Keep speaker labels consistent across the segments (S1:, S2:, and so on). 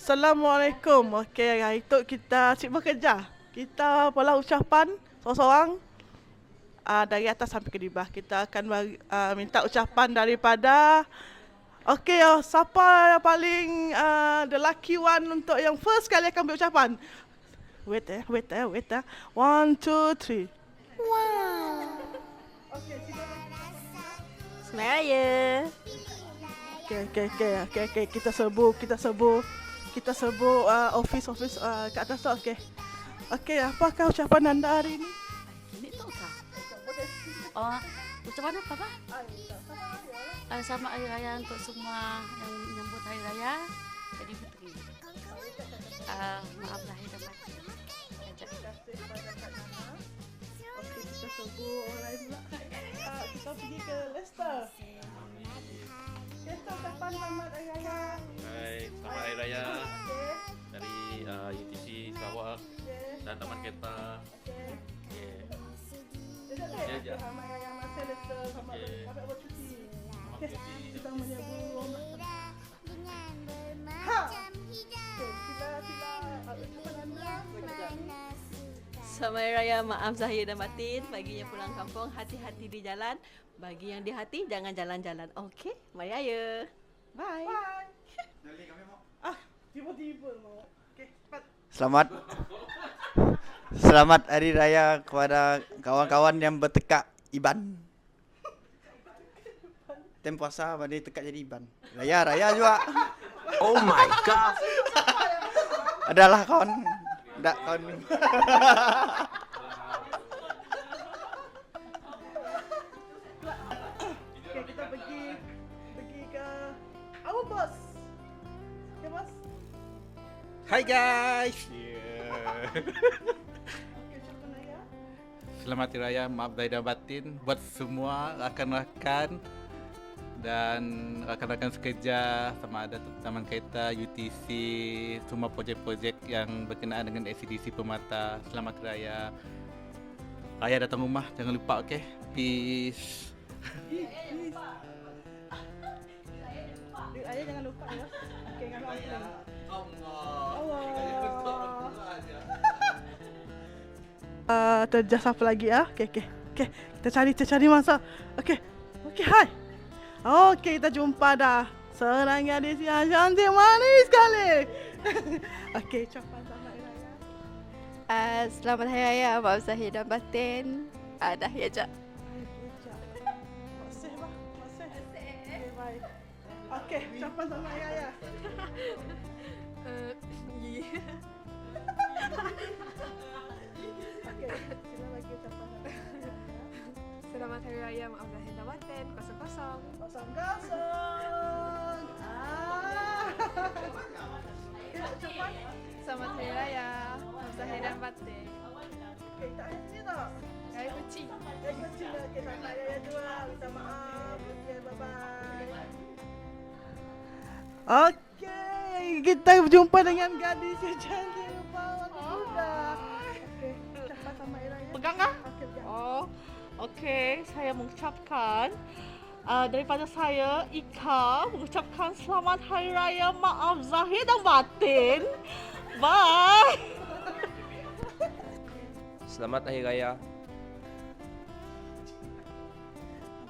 S1: Assalamualaikum. Okey, hari tu kita asyik bekerja. Kita pula ucapan seorang-seorang dari atas sampai ke bawah. Kita akan minta ucapan daripada siapa yang paling the lucky one untuk yang first kali akan berucapan. Wait. 1, 2, 3.
S2: Wow.
S1: Okey,
S2: Selamat Raya.
S1: Okey. Kita sebut office kat atas tu. Okey, apakah ucapan anda hari ini?
S2: Ini tu kah? Ucapan apa, Pak? Selamat Hari Raya untuk semua yang menyambut Hari Raya Aidilfitri. Maaf lahir dan batin.
S1: Okey, kita sebut orang lain pula. Kita pergi ke Leicester. Leicter, ucapan selamat Hari Raya.
S3: Hai, selamat Hari Raya dari UTC Sarawak dan Taman Kereta.
S1: Selamat Hari Raya masa Leicter. Selamat bercuti. Kita menyebut
S4: Selamat Hari Raya, maaf zahir dan batin. Bagi yang pulang kampung, hati-hati di jalan. Bagi yang di hati, jangan jalan-jalan. Okey, Mari Raya. Bye.
S1: Tiba-tiba mau. Okey, cepat.
S5: Selamat Hari Raya kepada kawan-kawan yang bertekak Iban. Tem puasa pada tekak jadi Iban. Raya juga.
S3: Oh my god.
S5: Adalah kawan. Tak kawan.
S1: Okey, kita pergi ke our boss. Okey, boss.
S6: Hai guys.
S1: Okey, ucapan Raya.
S6: Selamat Hari Raya, maaf zahir dan batin buat semua rakan-rakan dan rakan-rakan sekerja, sama ada Taman Kereta, UTC, semua projek-projek yang berkenaan dengan ACDC Permata. Selamat Hari Raya. Raya datang rumah, jangan lupa, okey? Peace.
S1: Ayah jangan lupa ya. Okey, dengan Allah. Terjas apa lagi ya? Okey. Kita cari masa. Okey, hai. Okey, kita jumpa dah. Seorang gadis yang cantik manis sekali. Okey, ucapan selamat Hari Raya.
S4: Selamat Hari Raya, maaf zahir dan batin. Dah ya, Cak.
S1: Masih. Okey, baik. Okey, ucapan selamat Hari Raya. Okey, sila bagi ucapan selamat Hari Raya.
S7: Selamat Hari Raya, maaf lahir dan batin, 00.
S1: Kosong. Ucapan.
S7: Selamat Hari Raya, maaf lahir dan batin.
S1: Okey, tak ada sini tak?
S7: Raya kucing.
S1: Ya, kecil. Okey, selamat Hari Raya juga. Minta maaf. Okey, bye-bye. Okey, kita berjumpa dengan gadis yang cantik rupa waktu muda. Okey, ucapan selamat Hari Raya.
S8: Pegang kah?
S1: Okey, pegang.
S8: Okey, saya mengucapkan daripada saya, Ika, mengucapkan selamat Hari Raya, maaf zahir dan batin. Bye.
S9: Selamat Hari Raya.
S1: Selamat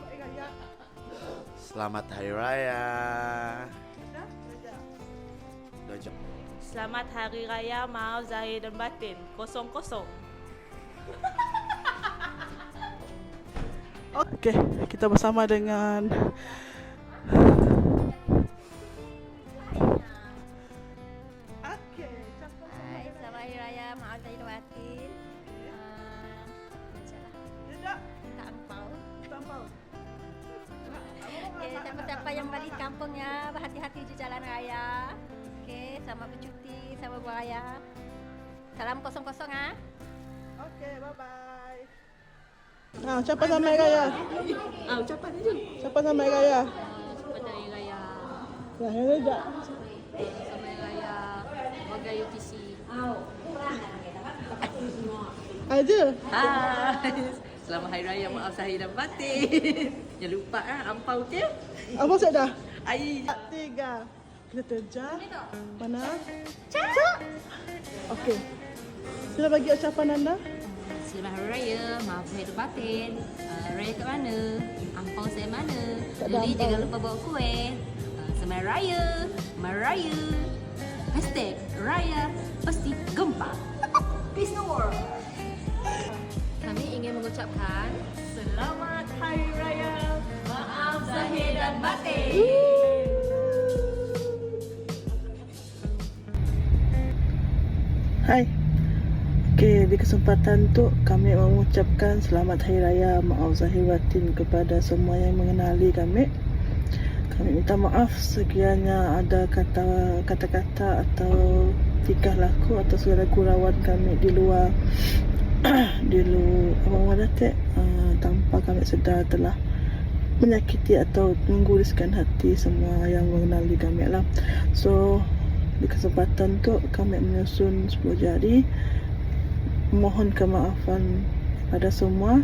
S1: Hari Raya.
S5: Selamat Hari Raya.
S1: Dah jam.
S8: Selamat Hari Raya, maaf zahir dan batin. 00.
S1: Okey, kita bersama dengan
S2: Hai, selamat Hari Raya, maaf zahir dan batin.
S1: Tidak
S2: Minta angpau.
S1: tampau.
S2: Siapa-siapa yang balik kampung ya, berhati-hati di jalan raya. Okey, selamat bercuti, selamat beraya. Salam 00 ah.
S1: Okey, bye-bye. Ucapan selamat Hari Raya.
S4: Ucapan aja.
S1: Ucapan selamat Hari Raya.
S4: Selamat Hari Raya.
S1: Nah, yang tidak.
S4: Selamat Hari Raya, warga UTC.
S1: Aja.
S4: Hai. Selamat Hari Raya, maaf zahir dan batin. Jangan lupa ampau, okey?
S1: Apa maksud dah?
S4: Ai.
S1: 3. Kita terjah. Mana? Cak. Okey. Sila bagi ucapan anda.
S2: Selamat Hari Raya, maaf zahir dan batin. Raya kat mana? Ampau saya mana?
S1: Tak ada
S2: Lily
S1: ampau.
S2: jangan lupa bawa kuih. Selamat Raya, Maraya. Hashtag Raya pasti gempa. Peace the world. Kami ingin mengucapkan Selamat Hari Raya, maaf zahir dan batin.
S1: Hai. Okey, di kesempatan tu kami mengucapkan selamat Hari Raya, maaf zahir batin kepada semua yang mengenali kami. Kami minta maaf sekiranya ada kata-kata atau tingkah laku atau segala gurauan kami di luar tanpa kami sedar telah menyakiti atau mengguriskan hati semua yang mengenali kami lah. So di kesempatan tu kami menyusun 10 jari mohon kemaafan pada semua.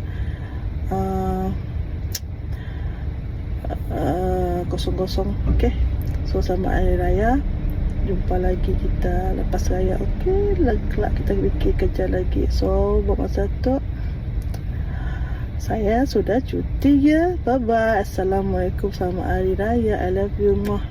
S1: Kosong-kosong. Okey, so selamat Hari Raya, jumpa lagi kita lepas raya. Okey, kelak kita bikin kerja lagi. So buat masa tu saya sudah cuti ya. Bye bye. Assalamualaikum, selamat Hari Raya. I love you. Muah.